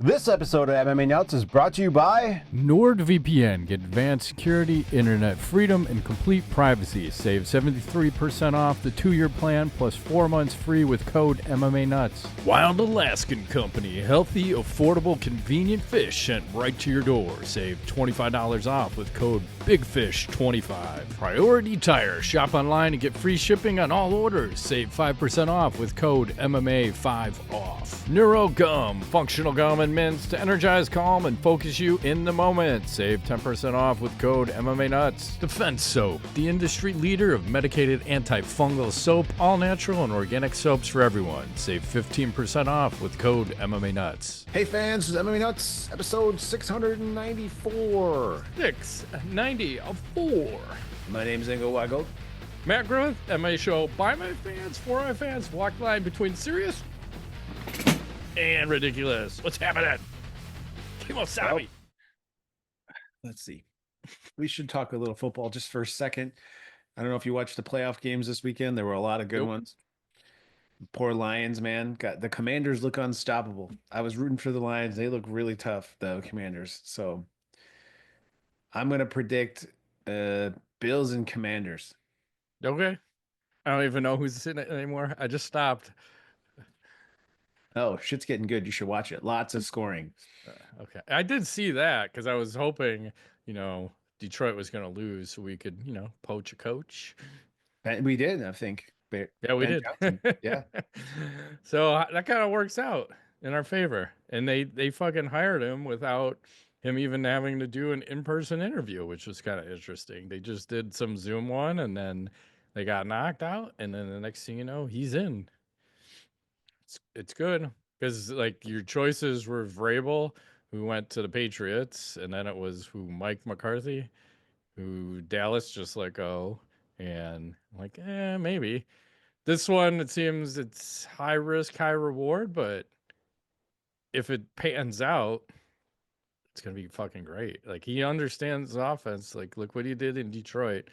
This episode of MMA Nuts is brought to you by NordVPN. Get advanced security, internet freedom, and complete privacy. Save 73% off the 2-year plan plus 4 months free with code MMANUTS. Wild Alaskan Company. Healthy, affordable, convenient fish sent right to your door. Save $25 off with code BIGFISH25. Priority Tire. Shop online and get free shipping on all orders. Save 5% off with code MMA5OFF. Neuro Gum. Functional gum and mints to energize, calm, and focus you in the moment. Save 10% off with code MMANUTS. Defense Soap, the industry leader of medicated antifungal soap, all natural and organic soaps for everyone. Save 15% off with code MMANUTS. Hey fans, this is MMA Nuts, episode 694. 694. My name's Ingo Weigel. Matt Griffith, MMA show by my fans, for my fans, walk the line between serious and ridiculous. What's happening? Kimosabi. Well, let's see. We should talk a little football just for a second. I don't know if you watched the playoff games this weekend. There were a lot of good ones. Poor Lions, man. The Commanders look unstoppable. I was rooting for the Lions. They look really tough, the Commanders. So I'm going to predict Bills and Commanders. Okay. I don't even know who's in it anymore. I just stopped. Oh, shit's getting good. You should watch it. Lots of scoring. Okay. I did see that because I was hoping, Detroit was going to lose so we could, poach a coach. We did, I think. Yeah, we did. Yeah. So that kind of works out in our favor. And they fucking hired him without him even having to do an in-person interview, which was kind of interesting. They just did some Zoom one and then they got knocked out. And then the next thing you know, he's in. It's good because like your choices were Vrabel, who went to the Patriots, and then it was Mike McCarthy, who Dallas just let go, and like maybe this one it seems it's high risk, high reward, but if it pans out, it's gonna be fucking great. Like he understands the offense. Like look what he did in Detroit.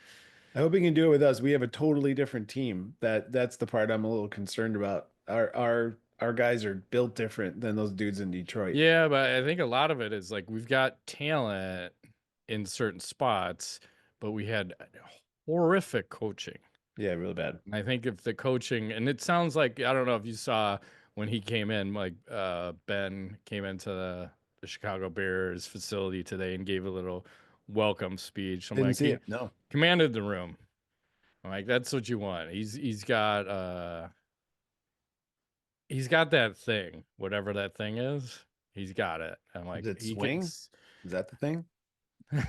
I hope he can do it with us. We have a totally different team. That's the part I'm a little concerned about. Our guys are built different than those dudes in Detroit. Yeah, but I think a lot of it is like we've got talent in certain spots, but we had horrific coaching. Yeah, really bad. I think if the coaching, and it sounds like, I don't know if you saw when he came in, like Ben came into the Chicago Bears facility today and gave a little welcome speech. I'm Didn't like, see it. No. Commanded the room. I'm like, that's what you want. He's got that thing, whatever that thing is. He's got it. I'm like, is it swing? Is that the thing?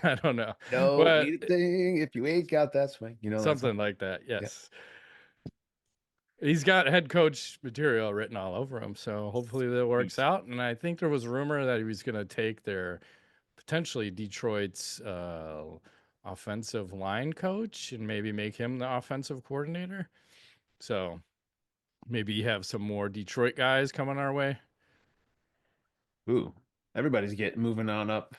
I don't know. No, ain't a thing if you ain't got that swing. Something like that. Yes. Yeah. He's got head coach material written all over him, so hopefully that works out. And I think there was a rumor that he was going to take their potentially Detroit's offensive line coach and maybe make him the offensive coordinator. So maybe you have some more Detroit guys coming our way. Ooh, everybody's moving on up.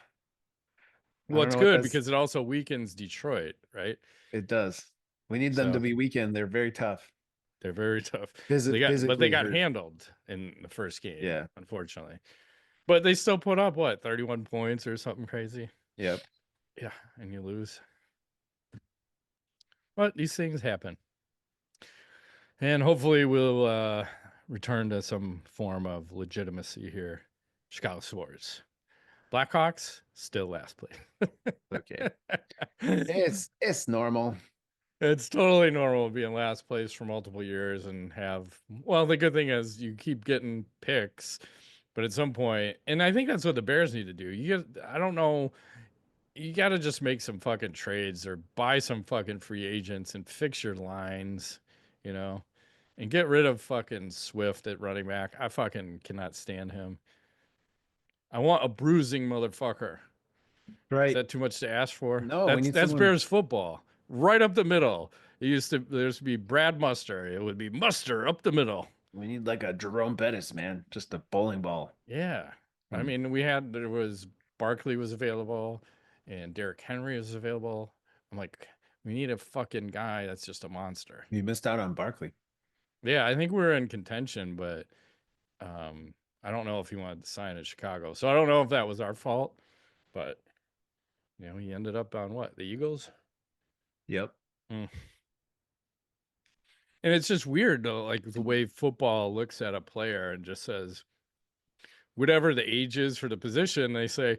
Well, it's good because it also weakens Detroit, right? It does. We need them to be weakened. They're very tough. They're very tough. But they got handled in the first game. Yeah, unfortunately. But they still put up 31 points or something crazy. Yep. Yeah, and you lose. But these things happen. And hopefully we'll return to some form of legitimacy here. Chicago sports. Blackhawks still last place. Okay. It's normal. It's totally normal to be in last place for multiple years and the good thing is you keep getting picks, but at some point, and I think that's what the Bears need to do. I don't know, you got to just make some fucking trades or buy some fucking free agents and fix your lines, and get rid of fucking Swift at running back. I fucking cannot stand him. I want a bruising motherfucker. Right. Is that too much to ask for? No, that's Bears football. Right up the middle. There used to be Brad Muster. It would be Muster up the middle. We need like a Jerome Bettis, man. Just a bowling ball. Yeah. I mean, Barkley was available and Derrick Henry was available. I'm like, we need a fucking guy that's just a monster. You missed out on Barkley. Yeah, I think we're in contention, but I don't know if he wanted to sign in Chicago. So I don't know if that was our fault, but he ended up on what? The Eagles? Yep. Mm. And it's just weird though, like the way football looks at a player and just says whatever the age is for the position, they say,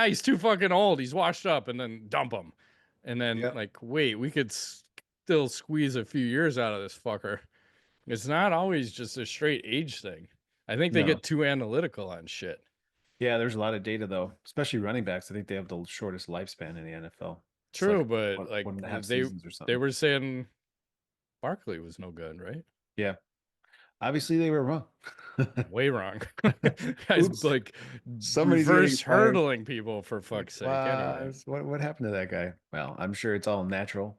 he's too fucking old, he's washed up, and then dump him. And then Yep. like, wait, we could still squeeze a few years out of this fucker. It's not always just a straight age thing. I think they No. get too analytical on shit. Yeah, there's a lot of data though, especially running backs. I think they have the shortest lifespan in the NFL. It's like True, but one, like 1.5 they seasons or they something. were saying Barkley was no good, right? Yeah. Obviously they were wrong. Way wrong. Guys Oops. like Somebody's getting reverse fired. hurdling people for Like, fuck's sake. wow, Anyway, what happened to that guy? Well, I'm sure it's all natural.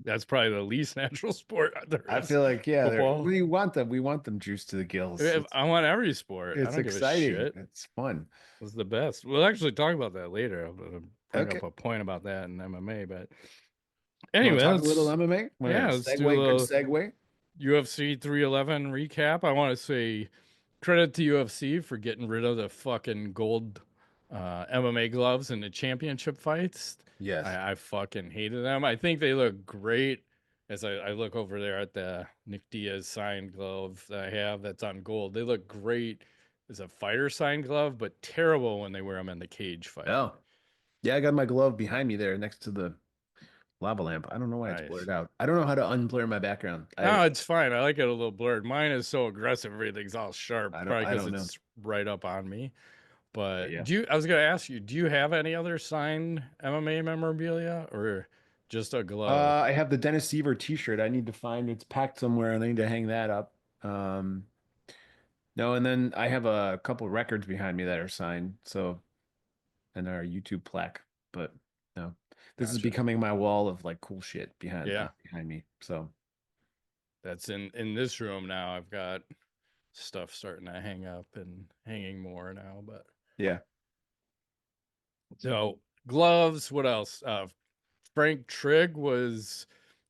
that's probably the least natural sport there I is. feel like, yeah, Football. we want them. We want them juiced to the gills. I want every sport. I It's don't give a exciting. shit. It's fun. It's the best. We'll actually talk about that later. I'm gonna bring Okay. up a point about that in MMA. But You want anyway, to talk a little MMA? let's do a Good little segue. UFC 311 recap. I want to say credit to UFC for getting rid of the fucking gold MMA gloves in the championship fights. Yes. I fucking hated them. I think they look great as I look over there at the Nick Diaz signed glove that I have that's on gold. They look great as a fighter signed glove, but terrible when they wear them in the cage fight. Oh, yeah, I got my glove behind me there next to the lava lamp. I don't know why it's Nice. blurred out. I don't know how to unblur my background. No, it's fine. I like it a little blurred. Mine is so aggressive, everything's all sharp, probably I because don't know. it's right up on me. But Yeah. I was gonna ask you, do you have any other signed MMA memorabilia or just a glove? I have the Dennis Seaver t-shirt. I need to find it's packed somewhere and I need to hang that up. No, and then I have a couple records behind me that are signed. So, and our YouTube plaque, but no, this is Gotcha. becoming my wall of like cool shit Yeah, behind me. So, that's in this room now. I've got stuff starting to hang up and hanging more now. But yeah. so gloves. What else? Frank Trigg was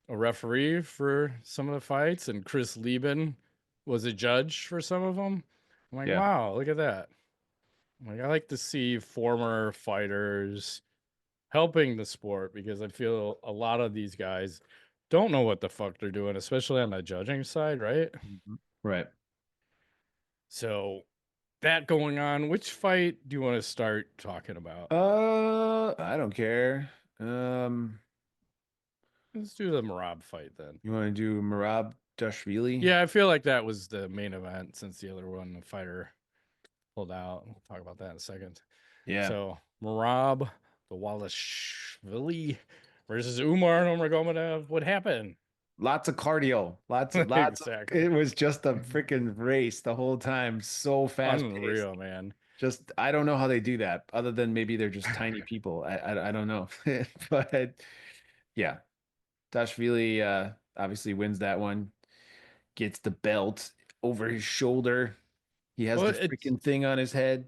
a referee for some of the fights, and Chris Lieben was a judge for some of them. I'm like, Yeah. wow, look at that. Like, I like to see former fighters helping the sport because I feel a lot of these guys don't know what the fuck they're doing, especially on the judging side, right? Mhm. Right. So that going on, which fight do you want to start talking about? I don't care. Um, Let's do the Merab fight then. you want to do Merab Dvalishvili? Yeah, I feel like that was the main event since the other one, the fighter pulled out. We'll talk about that in a second. Yeah. So Merab, Dvalishvili versus Umar Nurmagomedov. What happened? Lots of cardio. Lots of, Exactly. it was just a freaking race the whole time. So fast paced. Unreal, man. Just I don't know how they do that, other than maybe they're just tiny people. I don't know. But yeah, Dashvili obviously wins that one, gets the belt over his shoulder. He has Well, the freaking thing on his head,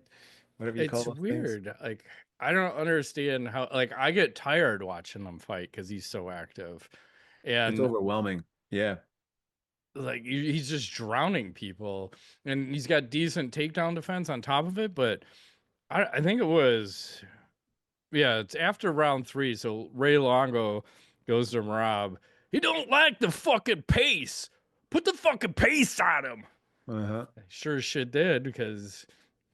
whatever you call it's those things. weird. Like I don't understand how. Like I get tired watching him fight because he's so active, It's and overwhelming. Yeah. like he's just drowning people, and he's got decent takedown defense on top of it. But I think it was yeah, it's after round 3. So Ray Longo goes to Merab. He don't like the fucking pace. Put the fucking pace on him. Uh-huh. Sure as shit did because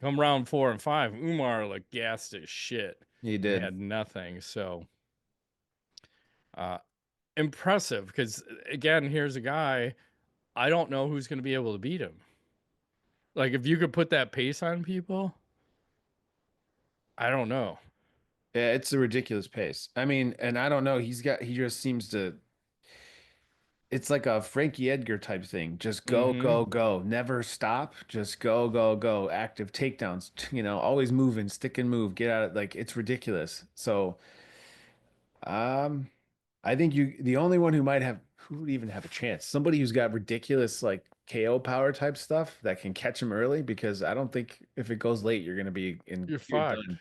come round 4 and 5, Umar like gassed his shit He and did. had nothing. So uh impressive because again, here's a guy I don't know who's going to be able to beat him. Like if you could put that pace on people, I don't know. Yeah, it's a ridiculous pace. I mean, and I don't know, he just seems to it's like a Frankie Edgar type thing. Just go, Mm-hmm. go, go. Never stop. Just go, go, go. Active takedowns, always moving, stick and move, get out of like it's ridiculous. So, um, I think the only one who would even have a chance? Somebody who's got ridiculous like KO power type stuff that can catch him early because I don't think if it goes late, You're you're fucked. done.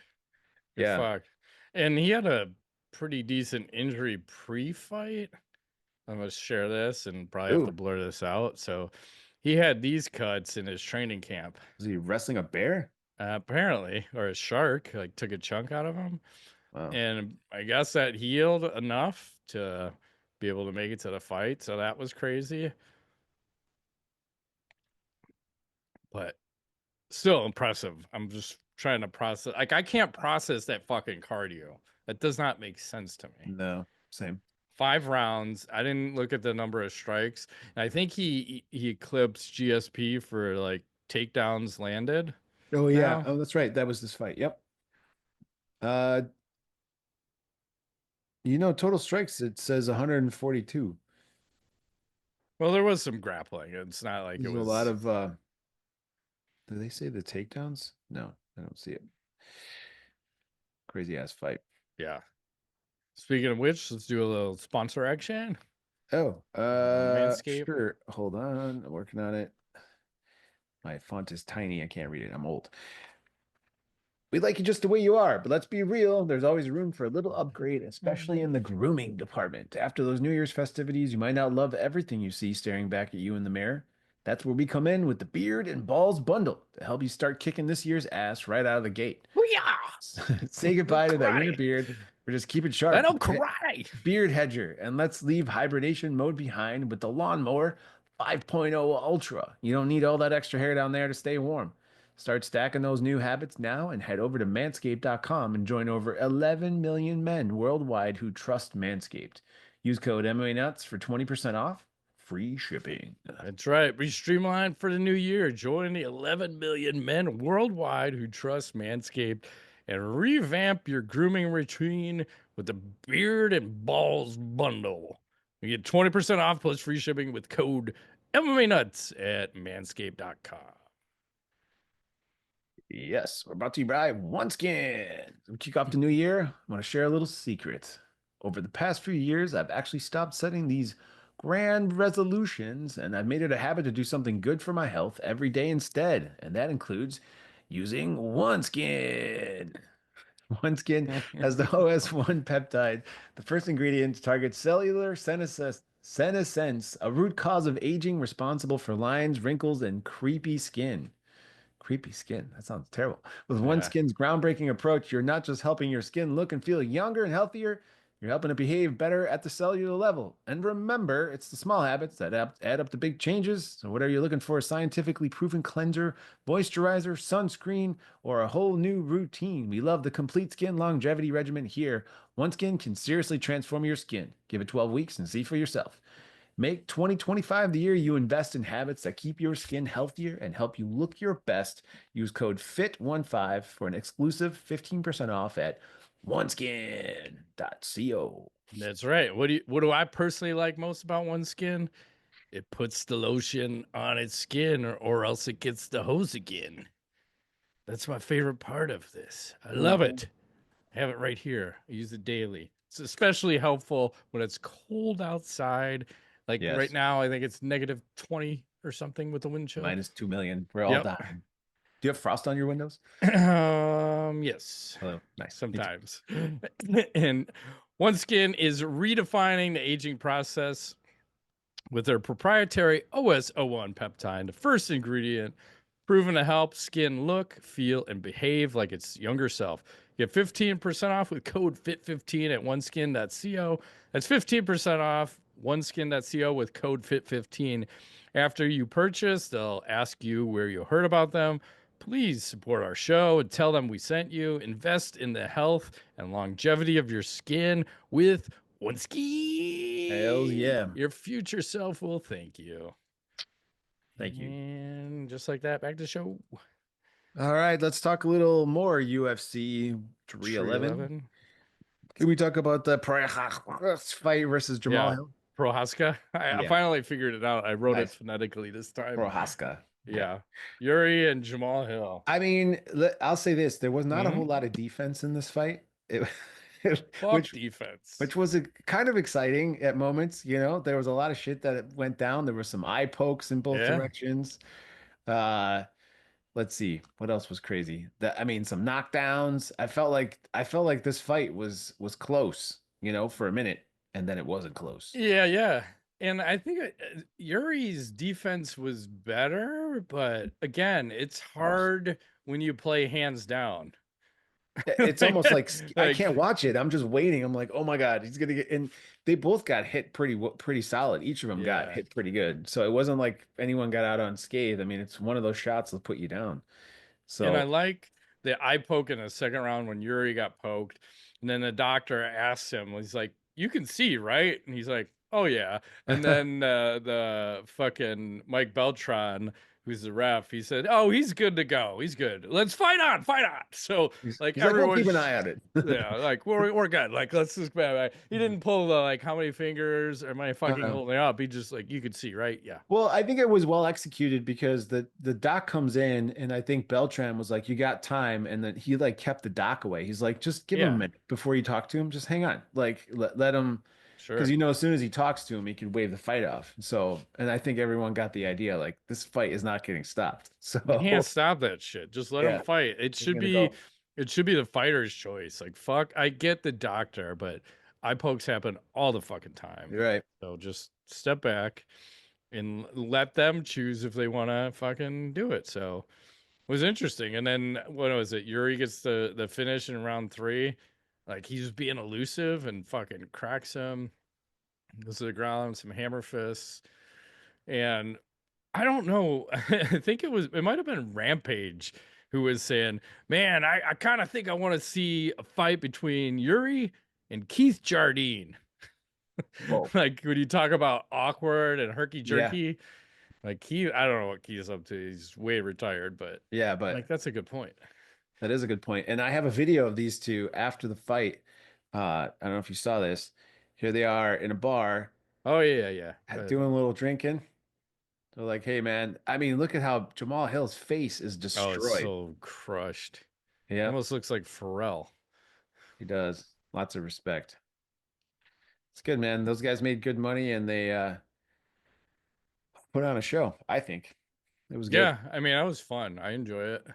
You're Yeah. fucked. And he had a pretty decent injury pre-fight. I'm gonna share this and probably have to Ooh. blur this out. So he had these cuts in his training camp. Was he wrestling a bear? Apparently, or a shark, like took a chunk out of him. Wow. And I guess that healed enough to be able to make it to the fight. So that was crazy. But still impressive. I'm just trying to process. Like, I can't process that fucking cardio. That does not make sense to me. No, same. 5 rounds. I didn't look at the number of strikes. And I think he eclipsed GSP for like takedowns landed. Oh yeah. Now, Oh, that's right. That was this fight. Yep. Uh, total strikes, it says 142. well, there was some grappling. It's not like it There's a lot was. of do they say the takedowns? No, I don't see it. Crazy ass fight. Yeah. Speaking of which, let's do a little sponsor action. Oh, Manscaped. sure. Hold on. I'm working on it. My font is tiny. I can't read it. I'm old. We like you just the way you are, but let's be real. There's always room for a little upgrade, especially in the grooming department. After those New Year's festivities, you might not love everything you see staring back at you in the mirror. That's where we come in with the beard and balls bundle to help you start kicking this year's ass right out of the gate. Say goodbye to that winter Karate. beard, or just keep it sharp. I know karate. Beard hedger, and let's leave hibernation mode behind with the lawnmower 5.0 Ultra. You don't need all that extra hair down there to stay warm. Start stacking those new habits now and head over to manscaped.com and join over 11 million men worldwide who trust Manscaped. Use code MMANUTS for 20% off, free shipping. That's right. We streamlined for the new year. Join the 11 million men worldwide who trust Manscaped and revamp your grooming routine with the beard and balls bundle. You get 20% off plus free shipping with code MMANuts at manscaped.com. Yes, we're brought to you by OneSkin. We kick off the new year. I want to share a little secret. Over the past few years, I've actually stopped setting these grand resolutions, and I've made it a habit to do something good for my health every day instead. And that includes using OneSkin. OneSkin has the OS1 peptide, the first ingredient to target cellular senescence, a root cause of aging responsible for lines, wrinkles, and creepy skin. Creepy skin. That sounds terrible. With Yeah. OneSkin's groundbreaking approach, you're not just helping your skin look and feel younger and healthier, you're helping it behave better at the cellular level. And remember, it's the small habits that add up to big changes. So whatever you're looking for, a scientifically proven cleanser, moisturizer, sunscreen, or a whole new routine, we love the complete skin longevity regimen here. OneSkin can seriously transform your skin. Give it 12 weeks and see for yourself. Make 2025 the year you invest in habits that keep your skin healthier and help you look your best. Use code FIT15 for an exclusive 15% off at oneskin.co. That's right. What do I personally like most about OneSkin? It puts the lotion on its skin or else it gets the hose again. That's my favorite part of this. I love it. I have it right here. I use it daily. It's especially helpful when it's cold outside. Like right Yes, now, I think it's -20 or something with the wind chill. minus 2 million. We're all Yep. dying. Do you have frost on your windows? Yes. Hello. Nice. Sometimes. And OneSkin is redefining the aging process with their proprietary OS01 peptide, the first ingredient proven to help skin look, feel, and behave like its younger self. Get 15% off with code FIT15 at oneskin.co. That's 15% off oneskin.co with code FIT15. After you purchase, they'll ask you where you heard about them. Please support our show and tell them we sent you. Invest in the health and longevity of your skin with OneSkin. Hell yeah. Your future self will thank you. Thank you. And just like that, back to the show. All right, let's talk a little more UFC 311. Can we talk about the Prochazka fight versus Jamal Yeah. Hill? Prochazka. I Yeah. finally figured it out. I wrote Nice. it phonetically this time. Prochazka. Yeah. Jiri and Jamal Hill. I mean, I'll say this: there was not a Mhm. whole lot of defense in this fight, Fuck defense. which was kind of exciting at moments. There was a lot of shit that went down. There were some eye pokes in both Yeah. directions. Let's see what else was crazy. I mean, some knockdowns. I felt like this fight was close, for a minute, and then it wasn't close. Yeah. And I think Yuri's defense was better, but again, it's Oh, hard when you play hands down. it's like, almost like I like, can't watch it. I'm just waiting. I'm like, oh my God, he's gonna get. And they both got hit pretty solid. Each of them got yeah. hit pretty good. So it wasn't like anyone got out unscathed. I mean, it's one of those shots that'll put you down. And I So like the eye poke in the second round when Yuri got poked. And then the doctor asks him, he's like, "You can see, right?" And he's like, "Oh, yeah." And then the fucking Mike Beltran, who's the ref, he said, "Oh, he's good to go. He's good. Let's fight on, fight on." So, like, he's like, we'll keep an everyone's eye on it. yeah, like we're good. Like let's just he didn't pull the like how many fingers am I fucking Uh, holding up? He just like you could see, right? Yeah. well, I think it was well executed because the doc comes in and I think Beltran was like, "You got time," and then he like kept the doc away. He's like, "Just give him a Yeah, minute before you talk to him. Just hang on, like let him." Because sure. as soon as he talks to him, he can wave the fight off. So, and I think everyone got the idea, like this fight is not getting stopped. You can't So, stop that shit. Just let him yeah, fight. he's gonna go. It should be the fighter's choice. Like fuck, I get the doctor, but eye pokes happen all the fucking time. You're right. So just step back and let them choose if they want to fucking do it. So it was interesting. And then what was it? Yuri gets the finish in round 3. Like he's being elusive and fucking cracks him. Goes to the ground, some hammer fists. And I don't know. I think it might have been Rampage who was saying, "Man, I kind of think I want to see a fight between Yuri and Keith Jardine." Whoa. Like when you talk about awkward and herky Yeah. jerky, like I don't know what Keith's up to. He's way retired, but Yeah, but like that's a good point. that is a good point. And I have a video of these two after the fight. I don't know if you saw this. Here they are in a bar Oh yeah. But doing a little drinking. They're like, hey man, I mean, look at how Jamal Hill's face is oh, it's destroyed. so crushed. Yep, Almost looks like Pharrell. he does. Lots of respect. It's good, man. Those guys made good money and they put on a show, I think. It was good. Yeah, I mean, that was fun. I enjoy it.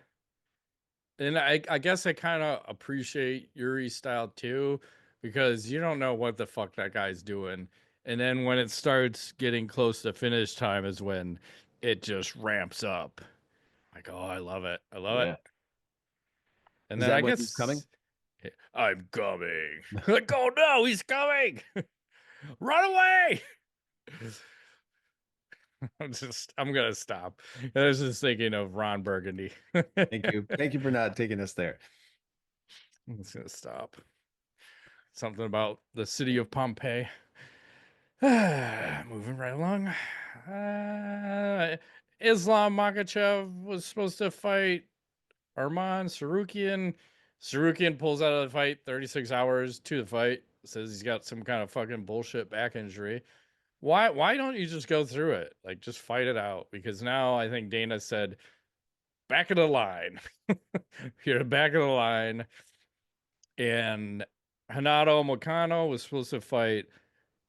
And I guess I kind of appreciate Yuri's style too, because you don't know what the fuck that guy's doing. And then when it starts getting close to finish time is when it just ramps up. Like, oh, I love it. I love it. Yeah. And Is then that I when he's coming? guess I'm coming. Like, oh no, he's coming. Run away. I'm gonna stop. I was just thinking of Ron Burgundy. Thank you. Thank you for not taking us there. I'm just gonna stop. Something about the city of Pompeii. Moving right along. Islam Makhachev was supposed to fight Arman Sarukian. Sarukian pulls out of the fight 36 hours to the fight. Says he's got some kind of fucking bullshit back injury. Why don't you just go through it? Like just fight it out. Because now I think Dana said back of the line. You're back of the line. And Renato Moicano was supposed to fight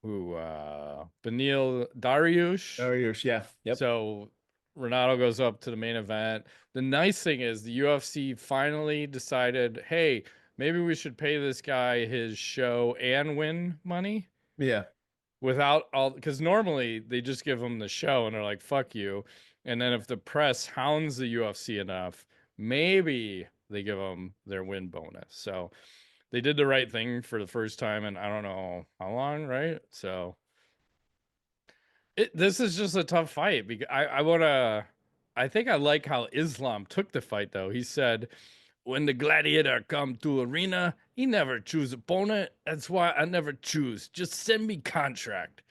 Benil Oh, Dariush. yeah. Yep. So Renato goes up to the main event. The nice thing is the UFC finally decided, hey, maybe we should pay this guy his show and win money Yeah. without all, because normally they just give him the show and they're like, fuck you. And then if the press hounds the UFC enough, maybe they give them their win bonus. So they did the right thing for the first time and I don't know how long, right? So this is just a tough fight because I want to. I think I like how Islam took the fight though. He said, "When the gladiator come to arena, he never choose opponent. That's why I never choose. Just send me contract."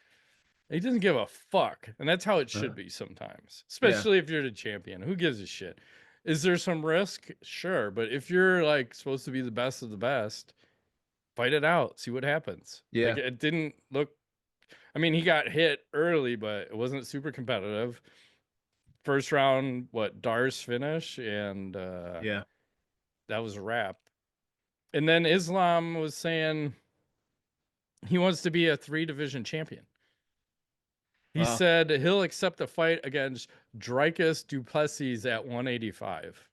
He doesn't give a fuck, and that's how it should be sometimes. Yeah. Especially if you're the champion. Who gives a shit? Is there some risk? Sure, but if you're like supposed to be the best of the best, fight it out. See what happens. Yeah. Like it didn't look. I mean, he got hit early, but it wasn't super competitive. First round, what Darce finish, and Yeah. that was a wrap. And then Islam was saying he wants to be a 3 division champion. He Wow. said he'll accept a fight against Dricus Duplessis at 185.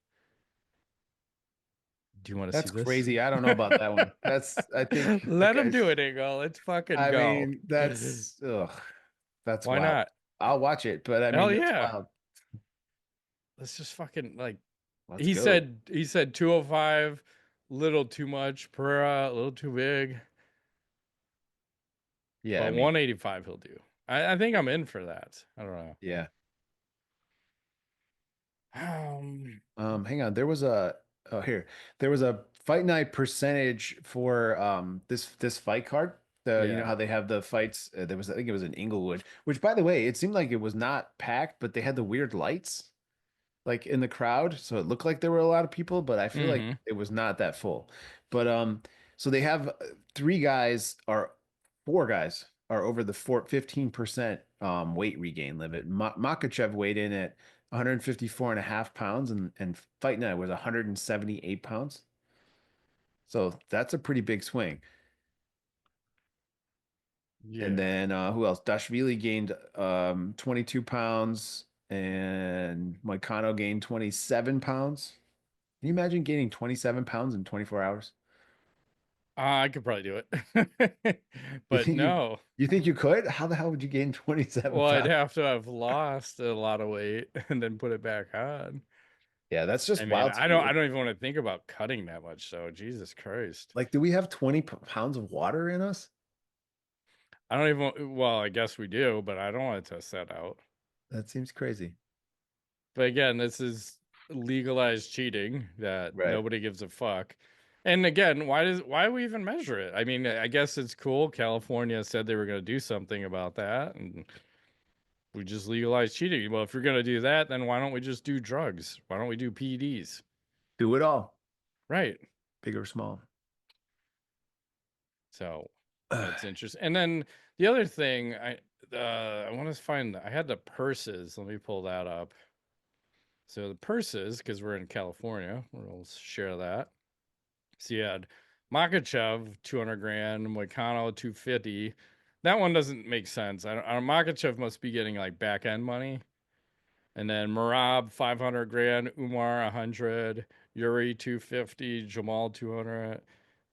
Do you want to see That's this? crazy. I don't know about that one. That's, I think that Let him guy's, do it, Eagle. Let's fucking I go. mean, that's, ugh. That's Why wild. not? I'll watch it, but I mean, Hell that's yeah. wild. Let's just fucking like Let's he go. said he said 205, little too much, Pereira, a little too big. Yeah, I But mean, 185 he'll do. I think I'm in for that. I don't know. yeah. Um, Hang on. There was a oh here. There was a fight night percentage for this fight card. You know yeah. how they have the fights. There was I think it was in Inglewood, which by the way, it seemed like it was not packed, but they had the weird lights like in the crowd, so it looked like there were a lot of people, but I feel like Mm-hmm. it was not that full. But so they have three guys or four guys are over the 15% weight regain limit. Makhachev weighed in at 154 and a half pounds and fight night was 178 pounds. So that's a pretty big swing. And Yeah. then who else? Dashvili gained 22 pounds and Moicano gained 27 pounds. Can you imagine gaining 27 pounds in 24 hours? I could probably do it. You But think you no. you think you could? How the hell would you gain 27 Well, I'd pounds? have to have lost a lot of weight and then put it back on. Yeah, that's I just mean, wild to me. I don't even want to think about cutting that much, so Jesus Christ. Like, do we have 20 pounds of water in us? I don't even well, I guess we do, but I don't want to test that out. That seems crazy. But again, this is legalized cheating that Right. nobody gives a fuck. And again, why do we even measure it? I mean, I guess it's cool. California said they were going to do something about that, and we just legalized cheating. Well, if you're going to do that, then why don't we just do drugs? Why don't we do PEDs? Do it all, Right. big or small. So that's interesting. And then the other thing, I want to find. I had the purses. Let me pull that up. So the purses, because we're in California, we'll share that. So you had Makhachev 200 grand, Moicano 250. That one doesn't make sense. Makhachev must be getting like back end money. And then Merab 500 grand, Umar 100, Jiri 250, Jamal 200.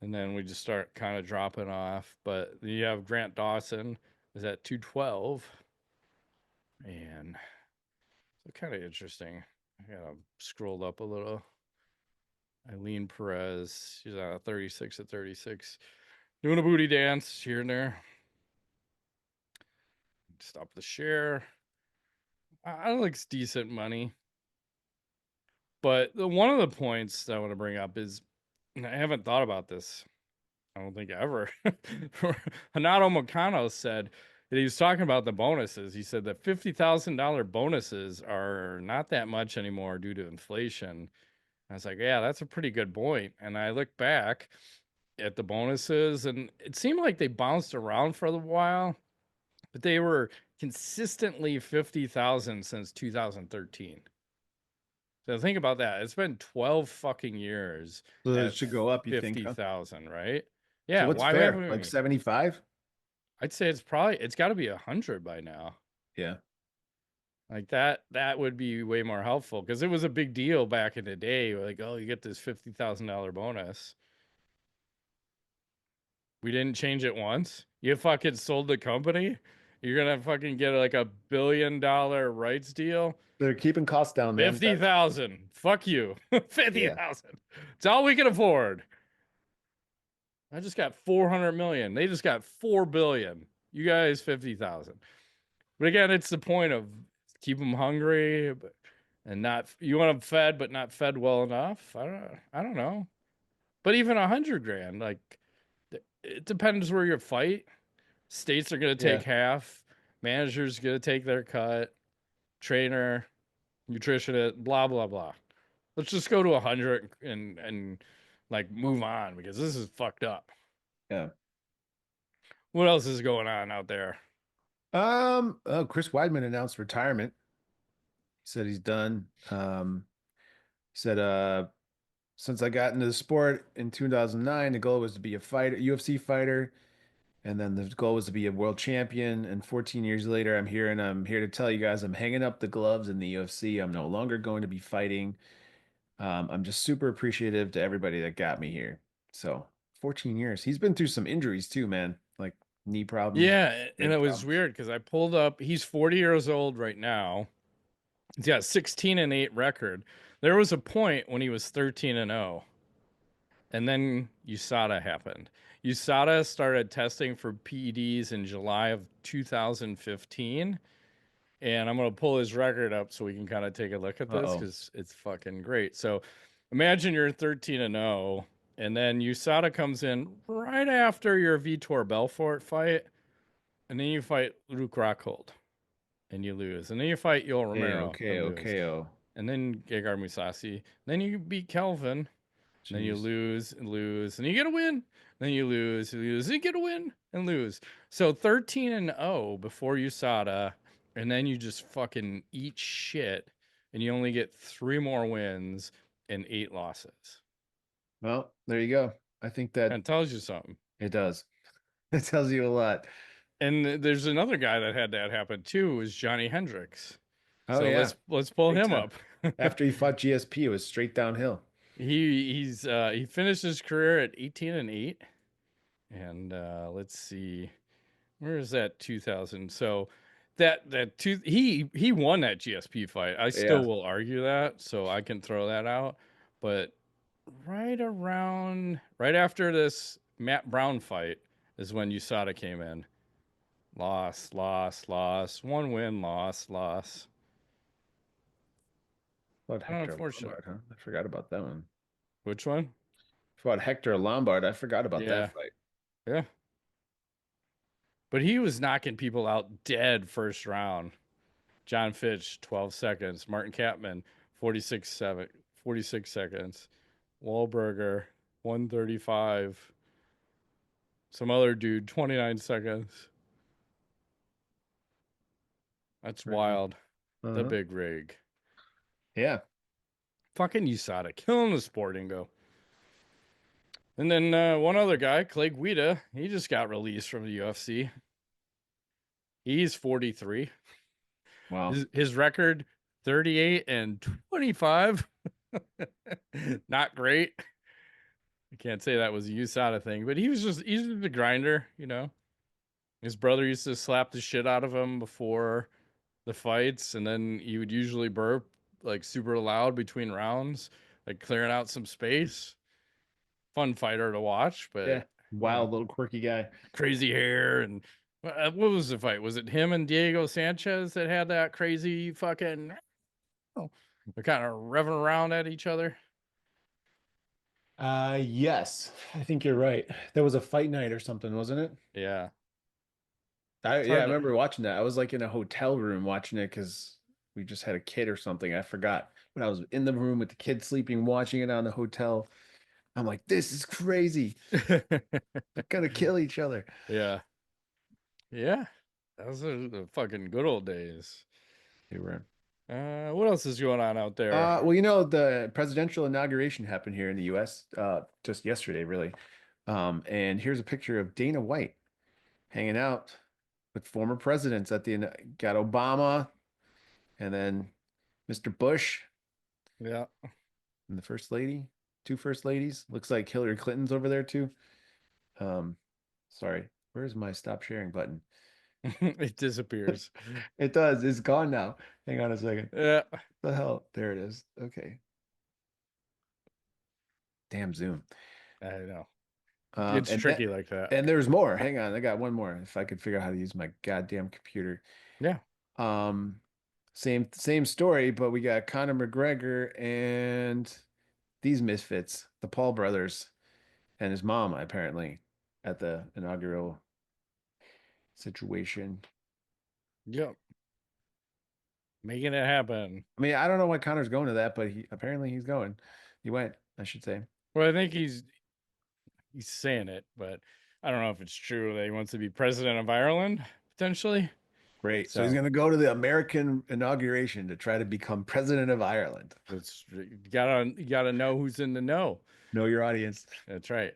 And then we just start kind of dropping off. But you have Grant Dawson is at 212. And so kind of interesting. I got scrolled up a little. Eileen Perez, she's at 36 at 36. Doing a booty dance here and there. Stop the share. I looks decent money. But one of the points that I want to bring up is I haven't thought about this. I don't think ever. Renato Moicano said that he was talking about the bonuses. He said that $50,000 bonuses are not that much anymore due to inflation. I was like, yeah, that's a pretty good point. And I look back at the bonuses, and it seemed like they bounced around for a while, but they were consistently 50,000 since 2013. So think about that. It's been 12 fucking years So it at should go up, you think, huh? 50,000, right? So Yeah, what's why fair? haven't Like we? 75? I'd say it's got to be 100 by now. Yeah. Like that would be way more helpful because it was a big deal back in the day. Like, oh, you get this $50,000 bonus. We didn't change it once. You fucking sold the company. You're gonna fucking get like $1 billion rights deal. They're keeping costs down, man. Fifty That's thousand. Fuck you. fifty yeah. thousand. It's all we can afford. I just got 400 million. They just got 4 billion. You guys 50,000. But again, it's the point of keep them hungry, and not you want them fed, but not fed well enough. I don't know. But even 100 grand, like it depends where you fight. States are going to take Yeah. half. Managers going to take their cut. Trainer, nutritionist, blah blah blah. Let's just go to 100 and like move on because this is fucked up. Yeah. What else is going on out there? Oh, Chris Weidman announced retirement. He said he's done. He said, since I got into the sport in 2009, the goal was to be a fighter, UFC fighter. And then the goal was to be a world champion. And 14 years later, I'm here and I'm here to tell you guys I'm hanging up the gloves in the UFC. I'm no longer going to be fighting. I'm just super appreciative to everybody that got me here. So 14 years. He's been through some injuries too, man. Like knee problem, Yeah, and leg it was problems. weird because I pulled up. He's 40 years old right now. He's got 16-8 record. There was a point when he was 13-0, and then USADA happened. USADA started testing for PEDs in July of 2015, and I'm gonna pull his record up so we can kind of take a look at this Uh-oh. because it's fucking great. So, imagine you're 13-0, and then USADA comes in right after your Vitor Belfort fight, and then you fight Luke Rockhold and you lose, and then you fight Yoel Romero and lose, KO. and then Gegard Mousasi, then you beat Kelvin, then you Jeez. lose and lose, and you get a win. Then you lose, and you get a win and lose. So 13-0 before USADA, and then you just fucking eat shit, and you only get 3 more wins and 8 losses. Well, there you go. I think that That tells you something. it does. It tells you a lot. And there's another guy that had that happen too, was Johnny Hendricks. Oh So yeah, let's pull big him time. up. After he fought GSP, it was straight downhill. He finished his career at 18-8, and let's see, where is that 2000? So he won that GSP fight. I Yeah. still will argue that, so I can throw that out. But right after this Matt Brown fight is when USADA came in. Loss, loss, loss. One win, loss, loss. Fought Hector Unfortunate. Lombard, huh? I forgot about that one. Which one? Fought Hector Lombard. I forgot about Yeah, that fight. yeah. But he was knocking people out dead first round. John Fitch, 12 seconds. Martin Kapman, 46 seconds. Wahlberger, 135. Some other dude, 29 seconds. That's Crazy. wild. The Uh-huh. big rig. Yeah. Fucking USADA, killing the sportingo. And then one other guy, Clay Guida, he just got released from the UFC. He's 43. Wow. His record 38-25. Not great. I can't say that was a USADA thing, but he's just a grinder, you know. His brother used to slap the shit out of him before the fights, and then he would usually burp like super loud between rounds, like clearing out some space. Fun fighter to watch, Yeah. but you know, Wild little quirky guy. crazy hair. And what was the fight? Was it him and Diego Sanchez that had that crazy fucking? Oh, they're kind of revving around at each other. Yes, I think you're right. There was a fight night or something, wasn't it? Yeah, it's I hard to. remember watching that. I was like in a hotel room watching it because we just had a kid or something. I forgot. But I was in the room with the kid sleeping, watching it on the hotel. I'm like, this is crazy. They're gonna kill each other. Yeah, yeah, that was the fucking good old days. They were. What else is going on out there? Well, you know, the presidential inauguration happened here in the US just yesterday, really. And here's a picture of Dana White hanging out with former presidents at the got Obama and then Mr. Bush Yeah, and the first lady, two first ladies. Looks like Hillary Clinton's over there too. Um, sorry, where's my stop sharing button? it disappears. It does. It's gone now. Hang on a second. Yeah, The hell? There it is. Okay. Damn Zoom. I know. Um, It's and that, tricky like that. and there's more. Hang on, I got one more. If I could figure out how to use my goddamn computer. Yeah. Um, same story, but we got Conor McGregor and these misfits, the Paul brothers and his mom, apparently, at the inaugural situation. Yep. Making it happen. I mean, I don't know why Conor's going to that, but he apparently he's going. He went, I should say. Well, I think he's saying it, but I don't know if it's true that he wants to be president of Ireland potentially. Great. So he's So going to go to the American inauguration to try to become president of Ireland. you gotta know who's in the know. Know your audience. That's right.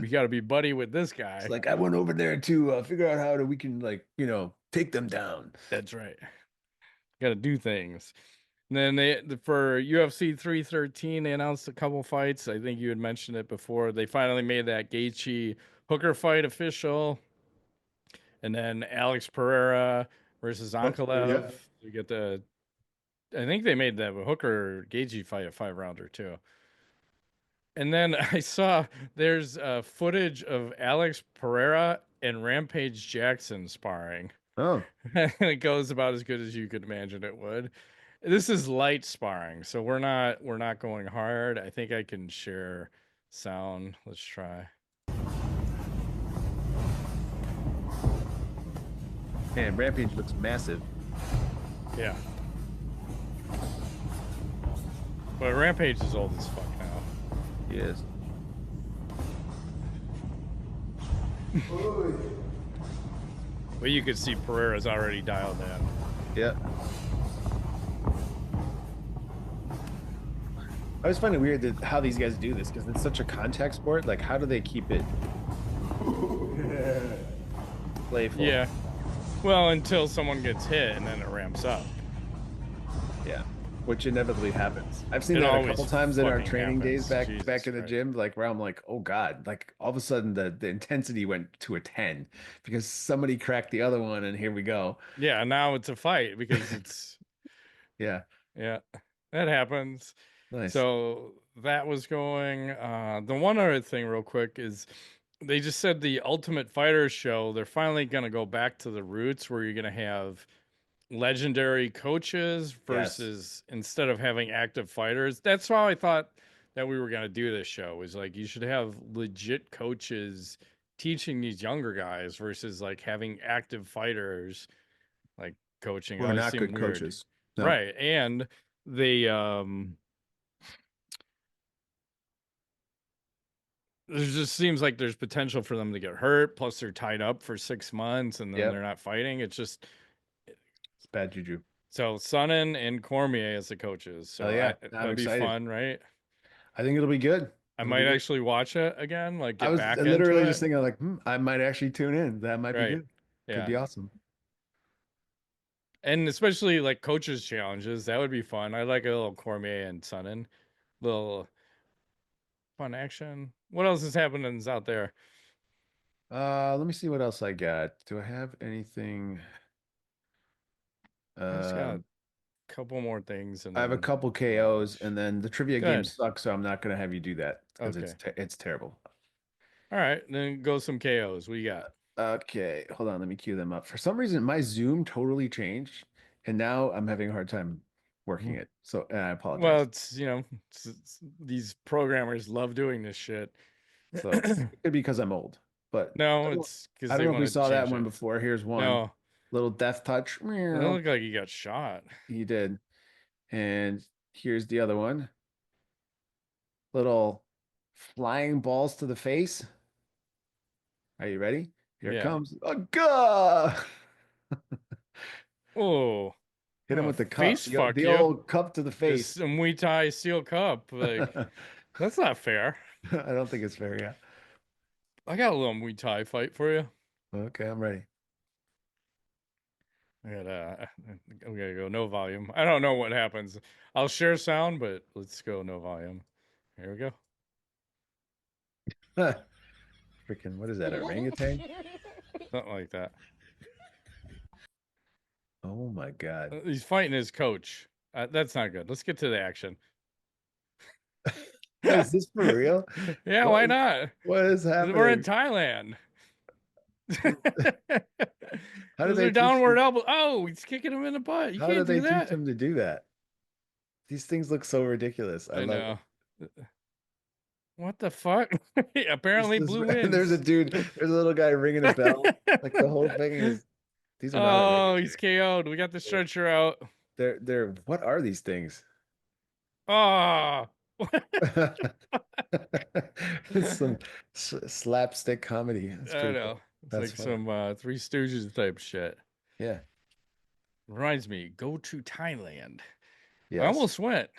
We gotta be buddy with this guy. It's like I went over there to figure out how we can take them down. That's right. Got to do things. And then for UFC 313, they announced a couple fights. I think you had mentioned it before. They finally made that Gaethje Hooker fight official. And then Alex Pereira versus Ankalev. You get the. I think they made the Hooker Gagey fight a 5-rounder too. And then I saw there's footage of Alex Pereira and Rampage Jackson sparring. Oh, And it goes about as good as you could imagine it would. This is light sparring, so we're not going hard. I think I can share sound. Let's try. man, Rampage looks massive. Yeah. But Rampage is old as fuck now. He is. But you could see Pereira's already dialed in. Yeah. I always find it weird that how these guys do this because it's such a contact sport. Like, how do they keep it playful? Yeah. Well, until someone gets hit and then it ramps up. Yeah. Which inevitably happens. I've seen It that a always couple times in our fucking training days happens. back Jesus in the Christ. gym, like where I'm like, oh God, like all of a sudden the intensity went to a 10 because somebody cracked the other one and here we go. Yeah, now it's a fight because it's Yeah. yeah, that happens. Nice. So that was going. The one other thing, real quick, is they just said the Ultimate Fighter show. They're finally gonna go back to the roots, where you're gonna have legendary coaches versus instead of having active fighters. That's how I thought that we were gonna do this show. Was like you should have legit coaches teaching these younger guys versus like having active fighters like coaching. We're It not seemed good weird. coaches. No. Right? And they there just seems like there's potential for them to get hurt. Plus, they're tied up for 6 months, and then Yep. they're not fighting. It's just It's bad juju. so Sonnen and Cormier as the coaches. So Oh, yeah. I'm that'd be excited. fun, right? I think it'll be good. I It'll might be good. actually watch it again. Like I get was back literally into just it. thinking like, I might actually tune in. That might be Right. good. Could Yeah, be awesome. and especially like coaches challenges. That would be fun. I like a little Cormier and Sonnen, little fun action. What else is happening out there? Let me see what else I got. Do I have anything? I just got Um, a couple more things, and I have a then couple KOs, and then the trivia Good. games suck, so I'm not gonna have you do that because Okay. it's terrible. All right, then go some KOs. What you got? Okay, hold on, let me cue them up. For some reason, my Zoom totally changed, and now I'm having a hard time working it. So, and I apologize. Well, it's these programmers love doing this shit. So it could be because I'm old, but No, it's because I they don't know if we want to saw that change one it. before. Here's one No, little death touch. it looked like you got shot. He did. And here's the other one. Little flying balls to the face. Are you ready? Here it Yeah. comes. Oh, gah! Oh, Hit him with the cup. face fuck The you. old cup to the It's face. a Muay Thai steel cup. Like that's not fair. I don't think it's fair, yeah. I got a little Muay Thai fight for you. Okay, I'm ready. We gotta go no volume. I don't know what happens. I'll share sound, but let's go no volume. Here we go. Freaking, what is that? Orangutan? Something like that. Oh my God. He's fighting his coach. That's not good. Let's get to the action. Is this for real? Yeah, why not? What is happening? We're in Thailand. How do Those they are teach downward them- elbow. Oh, he's kicking him in the butt. You How do can't they do that. teach them to do that? These things look so ridiculous. I love know. it. What the fuck? Apparently This- blue wins. There's a dude, there's a little guy ringing a bell. Like the whole thing is these are not Oh, orangutan. he's KO'd. We got the stretcher out. They're what are these things? Oh. It's some slapstick comedy. That's I pretty know. cool. It's That's like funny. some Three Stooges type shit. Yeah. Reminds me, go to Thailand. Yes. I almost went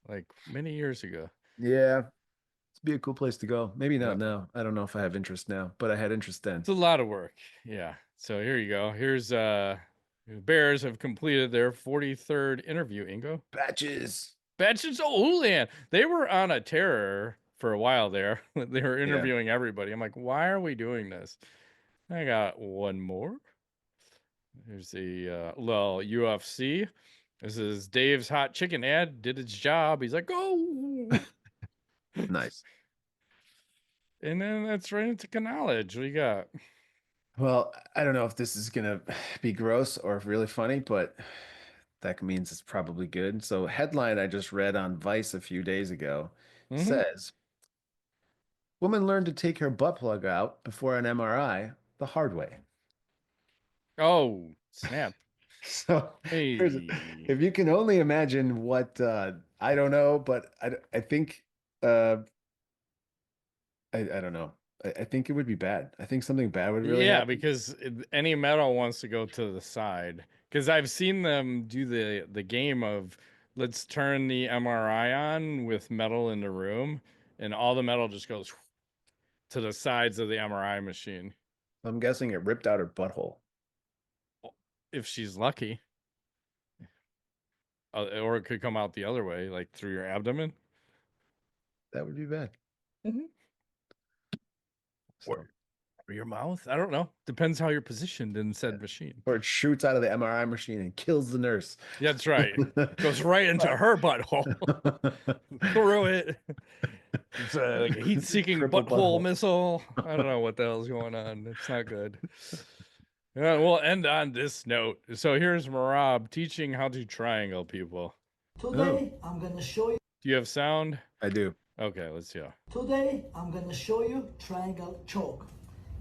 like many years ago. Yeah. It'd be a cool place to go. Maybe not Yep. now. I don't know if I have interest now, but I had interest then. It's a lot of work. Yeah. So here you go. Here's the Bears have completed their 43rd interview, Ingo. Batches. Batches Olan. They were on a terror for a while there. They were interviewing everybody. I'm like, why are we doing this? I got one more. Here's the little UFC. This is Dave's hot chicken ad. Did its job. He's like, oh. Nice. And then that's right into knowledge. What you got? Well, I don't know if this is gonna be gross or really funny, but that means it's probably good. So, headline I just read on Vice a few days ago says, "Woman learned to take her butt plug out before an MRI the hard way." Oh, snap. So, Hey. if you can only imagine what I don't know, but I think I don't know. I think it would be bad. I think something bad would really Yeah, happen. because any metal wants to go to the side. Because I've seen them do the game of let's turn the MRI on with metal in the room, and all the metal just goes to the sides of the MRI machine. I'm guessing it ripped out her butthole. If she's lucky. Or it could come out the other way, like through your abdomen. That would be bad. So, Or your mouth. I don't know. Depends how you're positioned in said machine. or it shoots out of the MRI machine and kills the nurse. Yeah, that's right. Goes right into her butthole. Through it. It's like a heat-seeking butthole missile. I don't know what the hell's going on. It's not good. Yeah, we'll end on this note. So here's Merab teaching how to triangle people. Today, I'm going to show you. Do you have sound? I do. Okay, let's hear. Today, I'm going to show you triangle choke.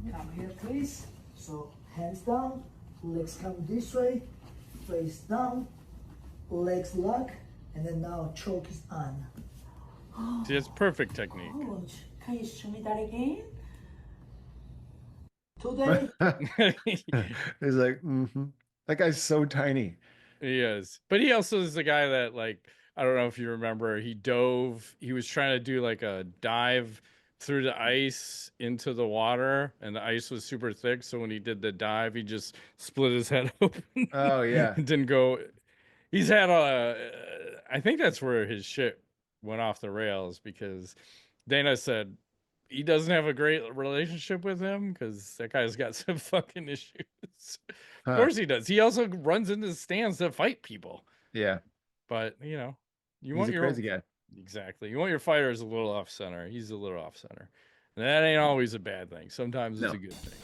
Come here, please. So, hands down, legs come this way, face down, legs lock, and then now choke is on. See, it's perfect technique. Coach, can you show me that again? Today, He's like, that guy's so tiny. He is. But he also is the guy that, like, I don't know if you remember, he was trying to do like a dive through the ice into the water, and the ice was super thick. So when he did the dive, he just split his head open. Oh, yeah. Didn't go. He's had I think that's where his shit went off the rails, because Dana said he doesn't have a great relationship with him because that guy's got some fucking issues. Of course he does. He also runs into the stands to fight people. Yeah. But, you know, He's a crazy guy. Exactly. You want your fighters a little off center. He's a little off center. And that ain't always a bad thing. Sometimes it's a good thing.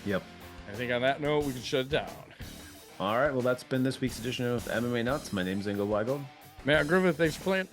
Yep. I think on that note, we can shut it down. All right. Well, that's been this week's edition of MMA Nuts. My name's Ingo Weigel. Matt Griffith, thanks for playing.